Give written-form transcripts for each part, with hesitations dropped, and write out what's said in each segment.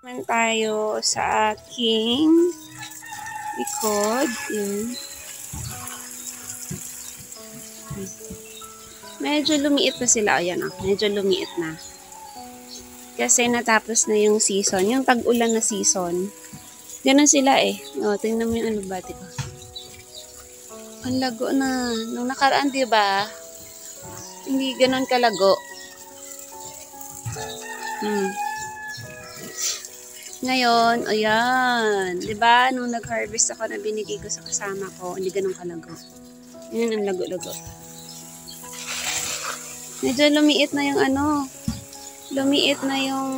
Naman tayo sa aking likod. Yun. Medyo lumiit na sila. Ayan, oh. Medyo lumiit na. Kasi natapos na yung season. Yung tag-ulan na season. Ganun sila eh. O, tingnan mo yung alugbati ko. Ang lago na. Nung nakaraan, diba? Hindi ganun kalago. Ngayon, ayan. Diba? Nung nag-harvest ako na binigay ko sa kasama ko, hindi ganun kalago. Yan ang lago-lago. Medyo lumiit na yung ano. Lumiit na yung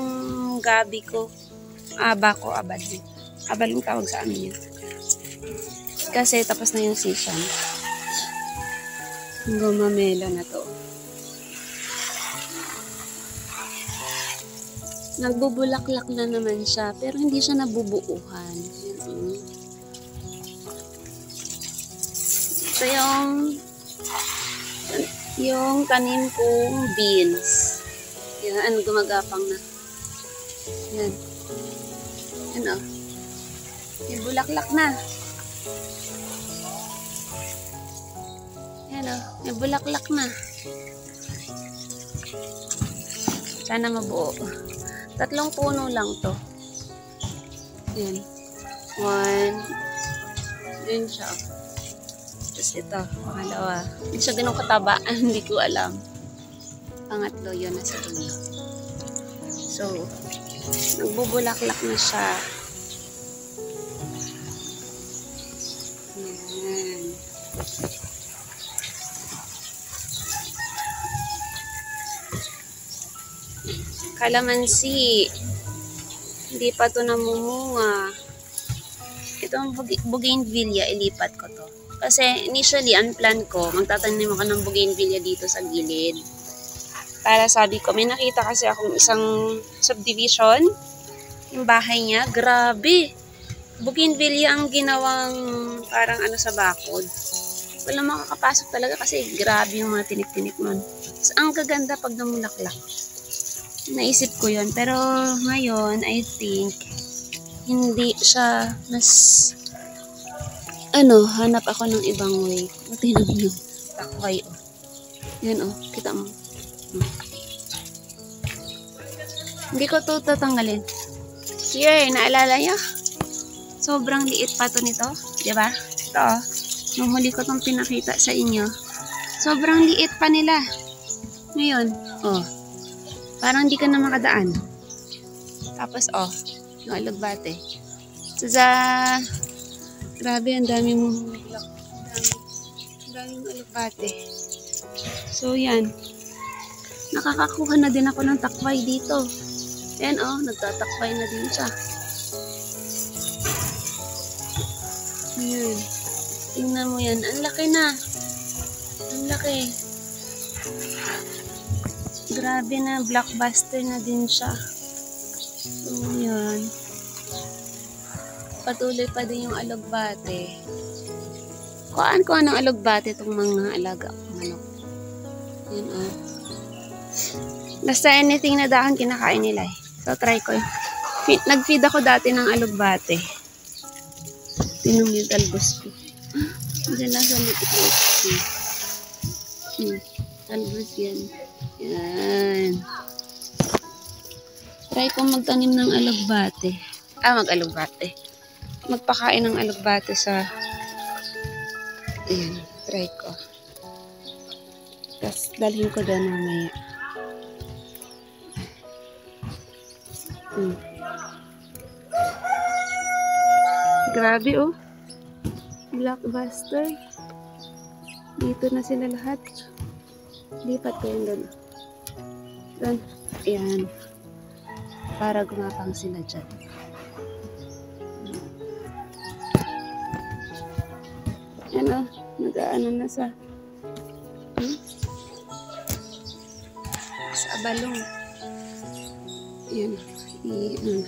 gabi ko. Aba ko, abad. Abal yung tawag sa amin yun. Kasi tapos na yung season. Gumamela na to. Nagbubulaklak na naman siya, pero hindi siya nabubuuhan. Ito yung tanim kong beans. Yan, gumagapang na. Yan. Yan o. May bulaklak na. Yan o. May bulaklak na. Sana mabuo. 3 puno lang to. Yan. 1. Yun siya. Tapos ito. Pangalawa. Hindi siya ganun kataba. Hindi ko alam. Pangatlo yun. Nasa dulo. So, nagbubulaklak na siya. Yan. Kalamansi. Hindi pa to namumunga. Itong bougainvillea, ilipat ko to. Kasi initially, ang plan ko, magtatanim ako ng bougainvillea dito sa gilid. Para sabi ko, may nakita kasi akong isang subdivision. Yung bahay niya, grabe. Bougainvillea ang ginawang parang ano sa bakod. Walang makakapasok talaga kasi grabe yung mga tinik-tinik nun. Ang gaganda pag namulaklak. Naisip ko yun. Pero ngayon, I think, hindi siya mas, hanap ako ng ibang way. Tingnan mo yung takway, oh. Yan, oh. Kita mo. Hindi ko ito tatanggalin. Here, naalala niya? Sobrang liit pa to nito. Diba? Ito, oh. Nung huli ko itong pinakita sa inyo. Sobrang liit pa nila. Ngayon, oh. Parang hindi ka na makadaan. Tapos, oh, yung alugbate. So, grabe, ang dami mong bulaklak. Ang daming alugbate. So, yan. Nakakakuha na din ako ng takway dito. Yan, oh, nagtatakway na din siya. Yan. Tingnan mo yan. Ang laki na. Ang laki. Grabe na, blockbuster na din siya. So, yan. Patuloy pa din yung alugbate. Kuhaan ko ng alugbate itong mga alaga. Manok. Yan, oh. Basta anything na daan, kinakain nila eh. So, try ko yun. Nag-feed ako dati ng alugbate. Tinong yung talbos ko. Diyan lang sa mitikos. Talbos yan. Yan. Try ko magtanim ng alugbate. Mag-alugbate. Magpakain ng alugbate sa... Ayan, try ko. Tapos dalhin ko doon mamaya. Grabe, oh. Blockbuster. Dito na sila lahat. Lipat ko yun doon. Doon. Ayan. Para gumapang sila dyan. Ayan, oh. Nag-aano na sa balong. Ayan. Ayan.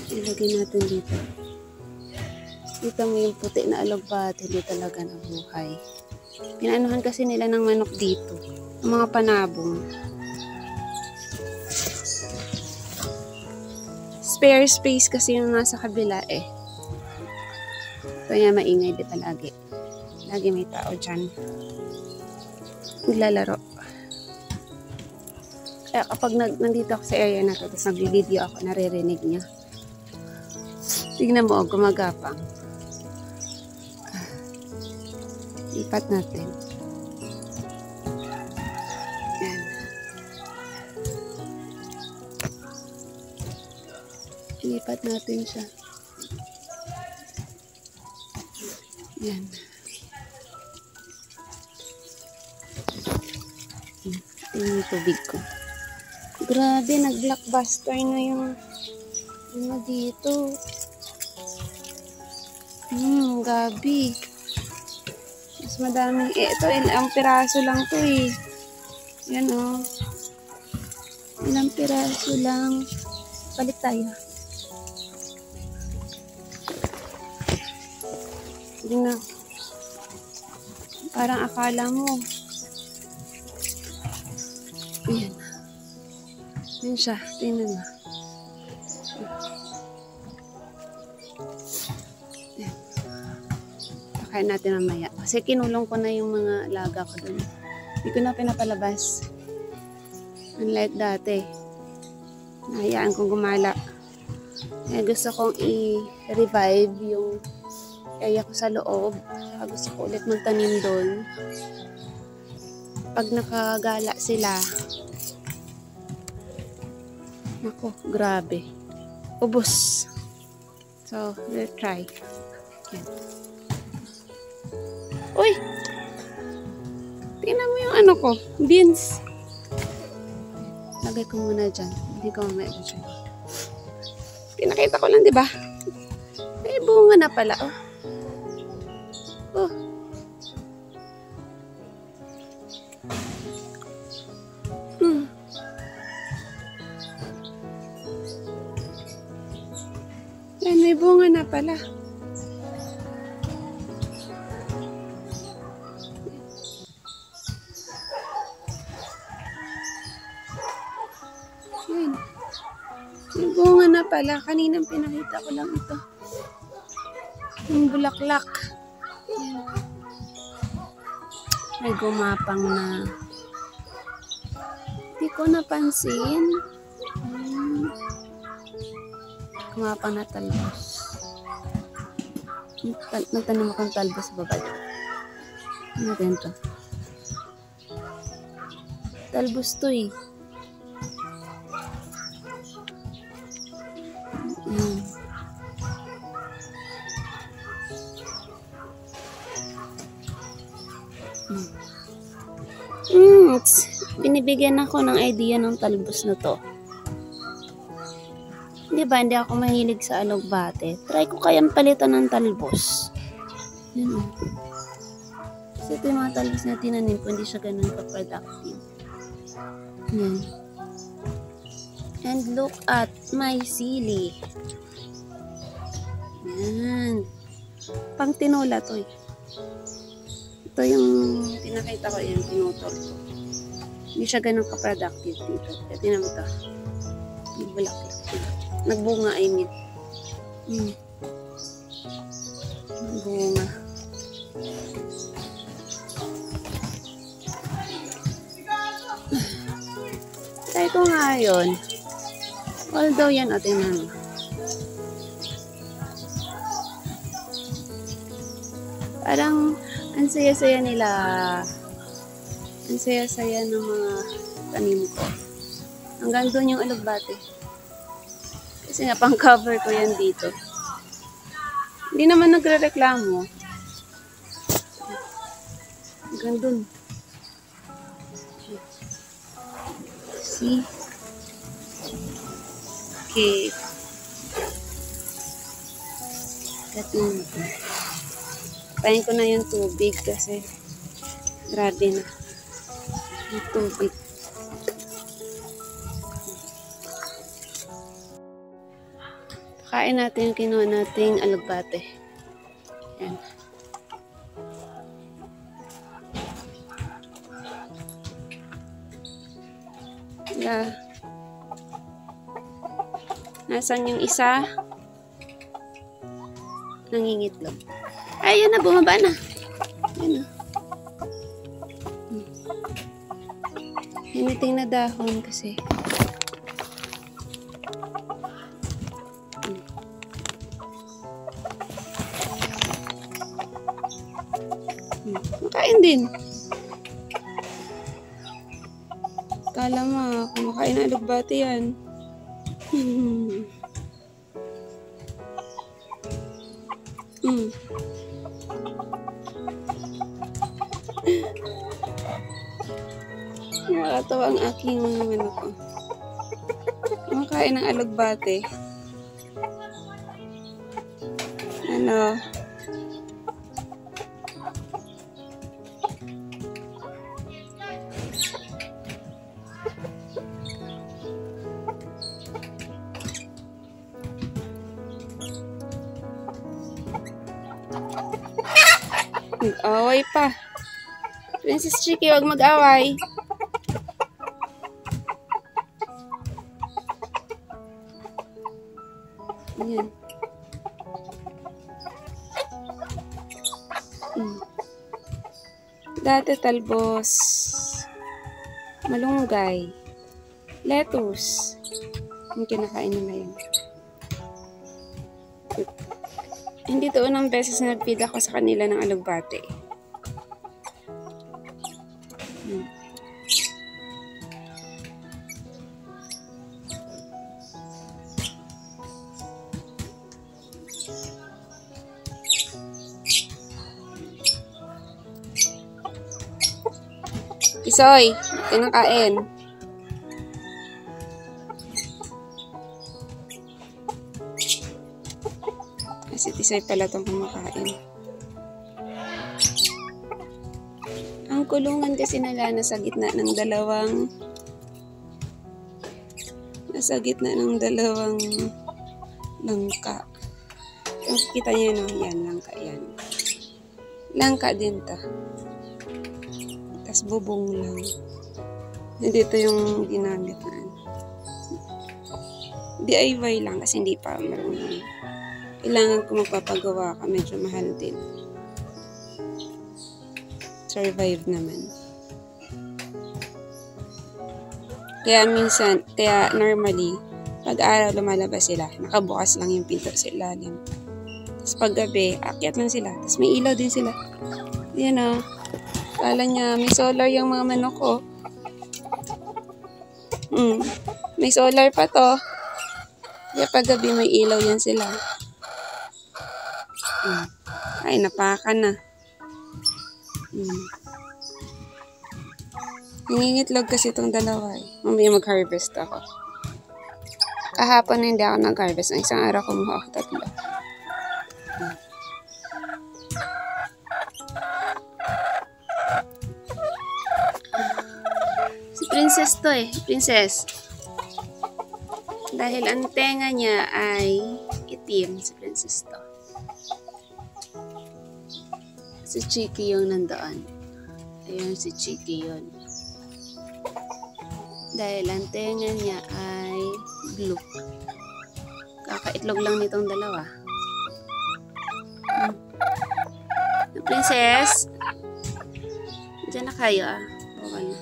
Ilagay natin dito. Kita mo yung puti na alugbate, hindi talaga nabuhay. Pinaanuhan kasi nila ng manok dito. Ang mga panabong. spare space kasi yung nasa kabila eh. Kaya maingay di palagi. Lagi may tao dyan. Naglalaro. Kaya kapag nandito ako sa area na to, tapos nag-video ako, naririnig niya. Tignan mo, gumagapang. Lipat natin. Yan. Lipat natin siya. Yan. Ito yung tubig ko. Grabe, nag-blockbuster na yung ano dito. Gabi. Mas madami. Ito, ilang piraso lang to eh. Yan oh. Ilang piraso lang. Balik tayo. Hindi na. Parang akala mo. Ayan. Yan siya. Tingnan mo. Ayan. Pakain natin mamaya. Kasi kinulong ko na yung mga alaga ko dun. Hindi ko na pinapalabas. Unlike dati. Nahayaan kong gumala. Kaya gusto kong i-revive yung area ko sa loob. Kaya gusto ko ulit magtanim doon. Pag nakagala sila, ako, grabe. Ubus. So, we'll try. Yan. Uy! Tingnan mo yung ano ko. Beans. Lagay ko muna dyan. Hindi ko mamaya dyan. Pinakita ko lang, di ba? May bunga na pala, oh. Oh. Yan, may bunga na pala. Yan. May bunga na pala. Kaninang pinakita ko lang ito. Yung bulaklak. Yan. May gumapang na. Hindi ko napansin. Gumapang na talbos. Nagtanim akong talbos babad. Ano din to? Talbos to eh. Binibigyan ako ng idea ng talbos na to. Di ba, hindi ako mahilig sa alugbate. Try ko kayang palitan ng talbos. Yan o. Kasi ito yung mga talbos na tinanim ko, hindi siya ganun ka-productive. Yan. And look at my sili. Yan. Pang tinola to eh. Ito yung pinakita ko yan, pinutol ko. Hindi siya ganun ka-productive dito. Ito naman ito. Bulaklak. Nagbunga, I mean. Nagbunga. Try ko nga yun. Although yan, tingnan mo. Parang, ang saya-saya nila. Ang saya-saya ng mga tanim ko. Hanggang doon yung alugbate. Kasi nga, pang-cover ko yan dito. Hindi naman nagre-reklamo. Hanggang doon. See? Okay. Katin ko. Pahin ko na yung tubig kasi grabe na. Yung tubig. Kain natin yung kinuha nating alugbate. Yan. Yeah. Nasaan yung isa? Nangingitlog. Ayun na, bumaba na. Ayun na. Hiniting na dahon kasi. Makain din. Kala mo, kumakain na alugbati yan. Nakakatawa ang aking ano ko. Kumakain ng alugbati. Ano? Mag-away pa. Princess Chicky, huwag mag-away. Ayan. Dati talbos, malunggay, lettuce. Yung kinakain nila yun. Hindi to unang beses na nag-feed ako sa kanila ng alugbati. Isoy, kinakain. Kasi Tisoy pala itong kumakain. Ang kulungan kasi nila nasa gitna ng dalawang langka. Kita niyo, no? Yan, langka yan. Langka din ta. Tas bubong lang. Hindi ito yung ginamit na. DIY lang kasi hindi pa marunong. Kailangan ko magpapagawa ka. Medyo mahal din. Survive naman. Kaya normally, pag araw lumalabas sila, nakabukas lang yung pinto sa ilalim. Tapos pag gabi, akyat lang sila. Tapos may ilaw din sila. Yan o. Kala niya, may solar yung mga manok ko. May solar pa to. Kaya pag gabi may ilaw yan sila. Ay, napakan na. Nangingitlog kasi itong dalawa eh. Mamaya mag-harvest ako. Kahapon na hindi ako nag-harvest. Ang isang araw kumuha ako 3. Princess to eh. Princess. Dahil ang tenga niya ay itim. Si Princess to. Si Chicky yung nandoon. Ayun si Chicky yun. Dahil ang tenga niya ay blue. Kakaitlog lang nitong dalawa. Princess. Diyan na kayo ah. Okay na.